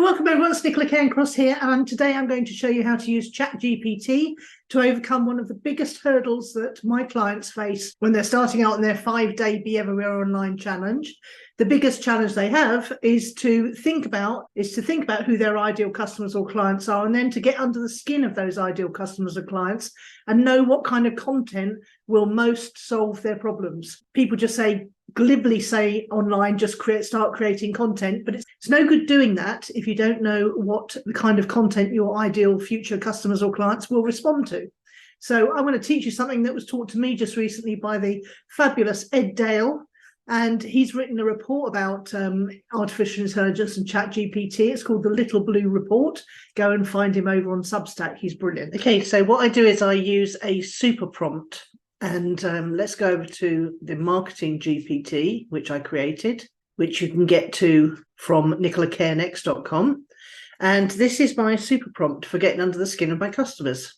welcome everyone, it's Nicola Cairncross here, and today I'm going to show you how to use ChatGPT to overcome one of the biggest hurdles that my clients face when they're starting out in their 5-day Be Everywhere Online challenge. The biggest challenge they have is to think about who their ideal customers or clients are, and then to get under the skin of those ideal customers or clients and know what kind of content will most solve their problems. People just glibly say online, just start creating content, but it's no good doing that if you don't know what the kind of content your ideal future customers or clients will respond to. So I'm going to teach you something that was taught to me just recently by the fabulous Ed Dale, and he's written a report about artificial intelligence and ChatGPT. It's called the Little Blue Report. Go and find him over on Substack. He's brilliant. Okay, so what I do is I use a super prompt. And let's go over to the marketing GPT, which I created, which you can get to from nicolacairncross.com. And this is my super prompt for getting under the skin of my customers.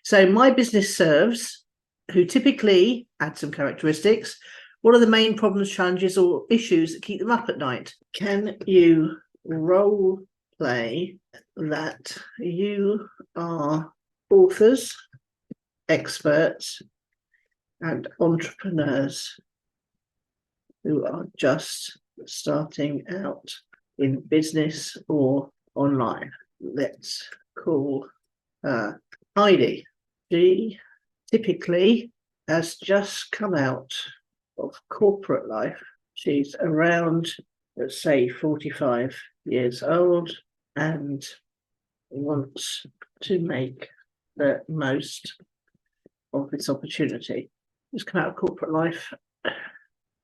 So my business serves, who typically add some characteristics. What are the main problems, challenges, or issues that keep them up at night? Can you role play that you are authors, experts, and entrepreneurs who are just starting out in business or online? Let's call her Heidi. She typically has just come out of corporate life. She's around, let's say, 45 years old and wants to make the most of this opportunity. Just come out of corporate life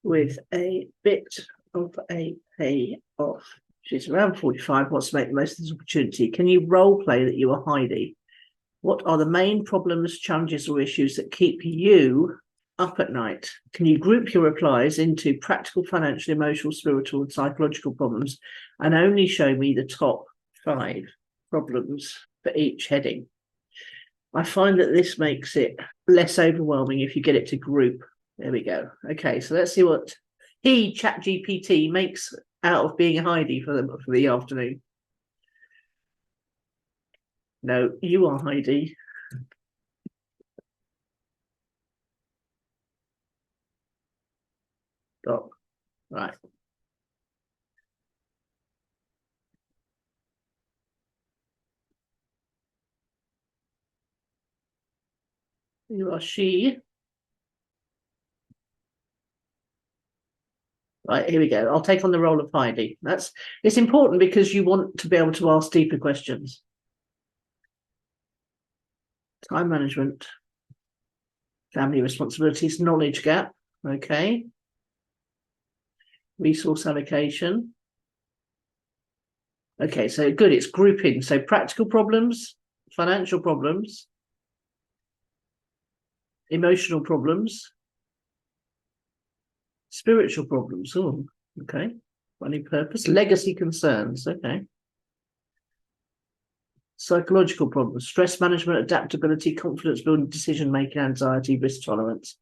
with a bit of a payoff. She's around 45, wants to make the most of this opportunity. Can you role play that you are Heidi? What are the main problems, challenges, or issues that keep you up at night? Can you group your replies into practical, financial, emotional, spiritual, and psychological problems, and only show me the top 5 problems for each heading? I find that this makes it less overwhelming if you get it to group. There we go. Okay, so let's see what ChatGPT makes out of being Heidi for the afternoon. No, you are Heidi. Stop. Right. You are she. Right, here we go. I'll take on the role of Heidi. It's important because you want to be able to ask deeper questions. Time management, family responsibilities, knowledge gap. Okay. Resource allocation. Okay, so good. It's grouping. So practical problems, financial problems, emotional problems, spiritual problems. Oh, okay. Funny purpose. Legacy concerns. Okay. Psychological problems, stress management, adaptability, confidence building, decision making, anxiety, risk tolerance.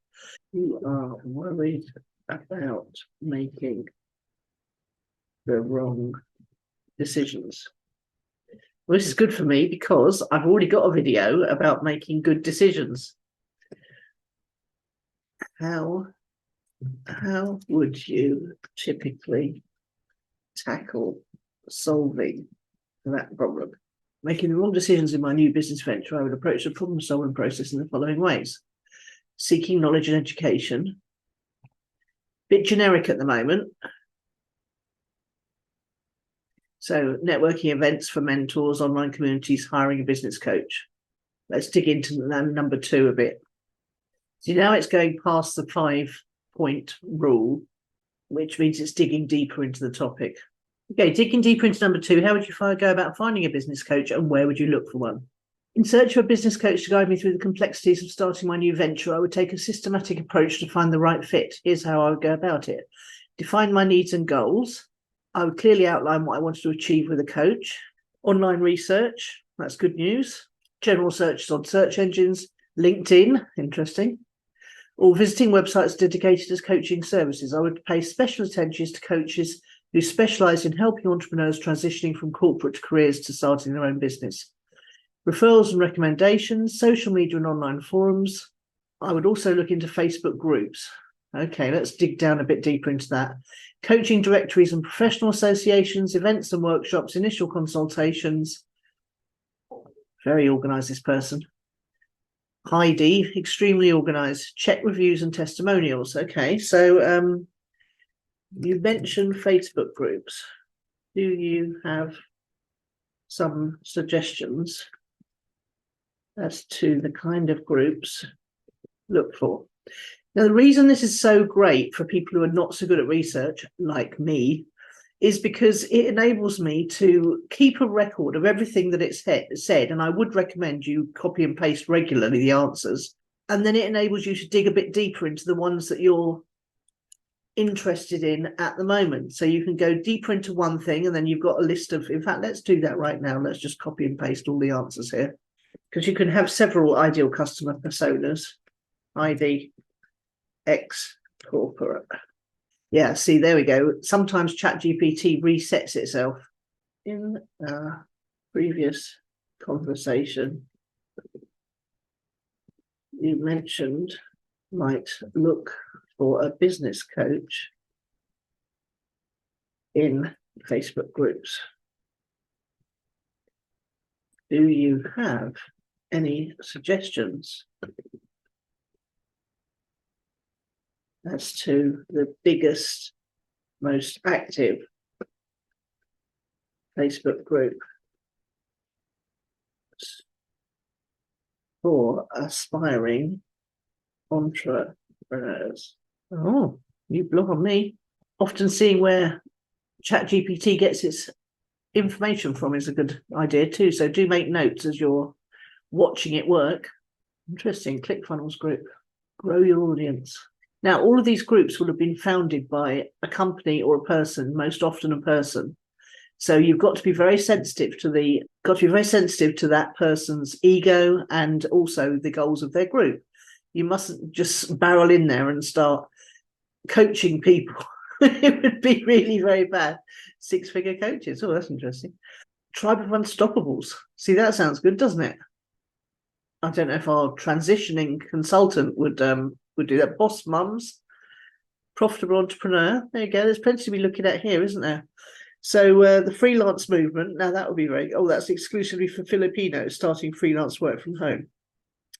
You are worried about making the wrong decisions. Well, this is good for me because I've already got a video about making good decisions. How would you typically tackle solving that problem? Making the wrong decisions in my new business venture, I would approach the problem-solving process in the following ways. Seeking knowledge and education. Bit generic at the moment. So networking events for mentors, online communities, hiring a business coach. Let's dig into number 2 a bit. So now it's going past the 5-point rule, which means it's digging deeper into the topic. Okay, digging deeper into number 2, how would you go about finding a business coach, and where would you look for one? In search of a business coach to guide me through the complexities of starting my new venture, I would take a systematic approach to find the right fit. Here's how I would go about it. Define my needs and goals. I would clearly outline what I wanted to achieve with a coach. Online research, that's good news. General searches on search engines. LinkedIn, interesting. Or visiting websites dedicated as coaching services. I would pay special attention to coaches who specialise in helping entrepreneurs transitioning from corporate careers to starting their own business. Referrals and recommendations, social media and online forums. I would also look into Facebook groups. Okay, let's dig down a bit deeper into that. Coaching directories and professional associations, events and workshops, initial consultations. Very organised, this person. Heidi, extremely organised. Check reviews and testimonials. Okay, so you mentioned Facebook groups. Do you have some suggestions as to the kind of groups look for? Now, the reason this is so great for people who are not so good at research, like me, is because it enables me to keep a record of everything that it's said, and I would recommend you copy and paste regularly the answers, and then it enables you to dig a bit deeper into the ones that you're interested in at the moment. So you can go deeper into one thing, and then you've got a list of, in fact, let's do that right now. Let's just copy and paste all the answers here, because you can have several ideal customer personas. ID X corporate. Yeah, see, there we go. Sometimes ChatGPT resets itself. In a previous conversation, you mentioned might look for a business coach in Facebook groups. Do you have any suggestions as to the biggest, most active Facebook group for aspiring entrepreneurs? Oh, you block on me. Often seeing where ChatGPT gets its information from is a good idea too. So do make notes as you're watching it work. Interesting. ClickFunnels group. Grow your audience. Now, all of these groups will have been founded by a company or a person, most often a person. So you've got to be very sensitive to that person's ego and also the goals of their group. You mustn't just barrel in there and start coaching people. It would be really very bad. 6-figure coaches. Oh, that's interesting. Tribe of Unstoppables. See, that sounds good, doesn't it? I don't know if our transitioning consultant would do that. Boss mums, profitable entrepreneur. There you go. There's plenty to be looking at here, isn't there? So the freelance movement. Now that would be very. Oh, that's exclusively for Filipinos starting freelance work from home.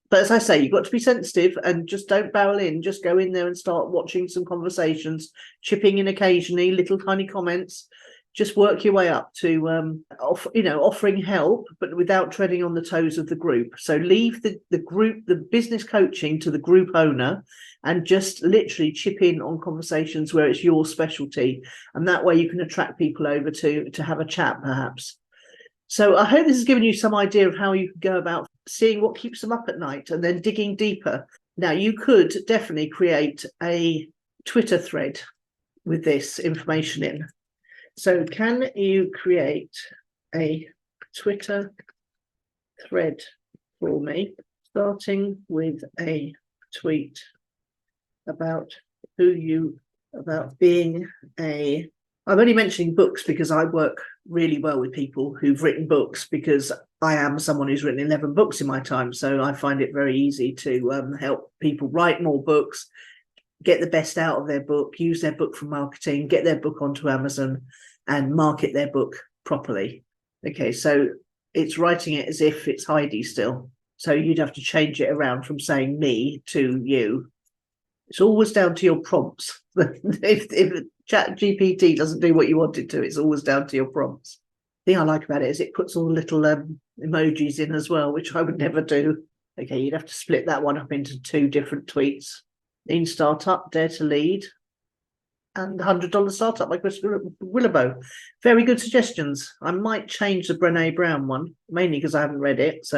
But as I say, you've got to be sensitive and just don't barrel in. Just go in there and start watching some conversations, chipping in occasionally, little tiny comments. Just work your way up to, offering help, but without treading on the toes of the group. So leave the group, the business coaching to the group owner, and just literally chip in on conversations where it's your specialty. And that way you can attract people over to have a chat, perhaps. So I hope this has given you some idea of how you can go about seeing what keeps them up at night and then digging deeper. Now, you could definitely create a Twitter thread with this information in. So can you create a Twitter thread for me, starting with a tweet about being a... I'm only mentioning books because I work really well with people who've written books, because I am someone who's written 11 books in my time. So I find it very easy to help people write more books, get the best out of their book, use their book for marketing, get their book onto Amazon and market their book properly. Okay, so it's writing it as if it's Heidi still. So you'd have to change it around from saying me to you. It's always down to your prompts. if ChatGPT doesn't do what you want it to, it's always down to your prompts. The thing I like about it is it puts all the little emojis in as well, which I would never do. Okay, you'd have to split that one up into 2 different tweets. Lean Startup, Dare to Lead, and $100 Startup by Chris Willabo. Very good suggestions. I might change the Brené Brown one, mainly because I haven't read it.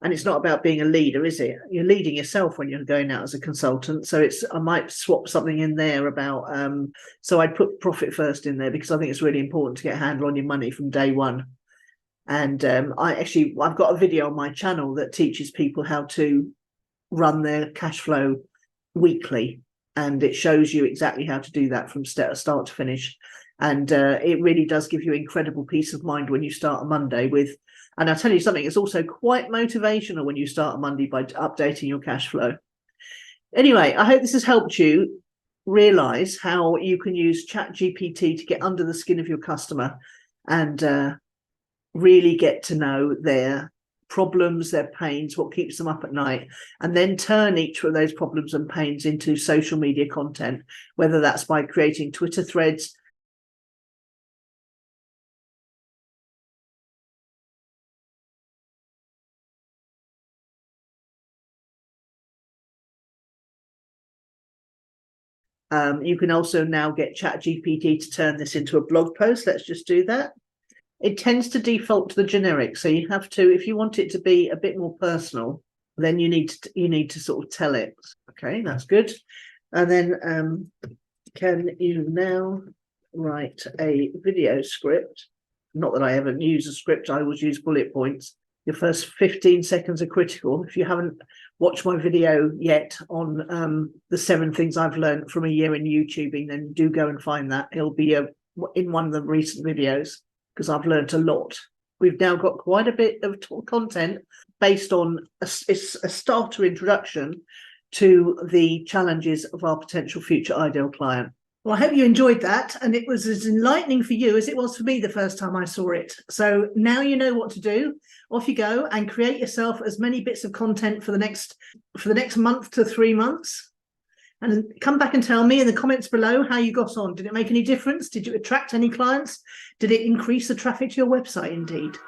And it's not about being a leader, is it? You're leading yourself when you're going out as a consultant. So I might swap something in there about, so I'd put profit first in there, because I think it's really important to get a handle on your money from day one. And I've got a video on my channel that teaches people how to run their cash flow weekly. And it shows you exactly how to do that from start to finish. And it really does give you incredible peace of mind when you start a Monday with, and I'll tell you something, it's also quite motivational when you start a Monday by updating your cash flow. Anyway, I hope this has helped you realize how you can use ChatGPT to get under the skin of your customer and really get to know their problems, their pains, what keeps them up at night, and then turn each of those problems and pains into social media content, whether that's by creating Twitter threads, you can also now get ChatGPT to turn this into a blog post. Let's just do that. It tends to default to the generic, so you have to, if you want it to be a bit more personal, then you need to sort of tell it. Okay, that's good. And then can you now write a video script? Not that I ever use a script, I always use bullet points. Your first 15 seconds are critical. If you haven't watched my video yet on the 7 things I've learned from a year in YouTubing, then do go and find that. It'll be in one of the recent videos, because I've learned a lot. We've now got quite a bit of content based on a starter introduction to the challenges of our potential future ideal client. Well, I hope you enjoyed that, and it was as enlightening for you as it was for me the first time I saw it. So now you know what to do. Off you go and create yourself as many bits of content for the next month to 3 months. And come back and tell me in the comments below how you got on. Did it make any difference? Did you attract any clients? Did it increase the traffic to your website indeed?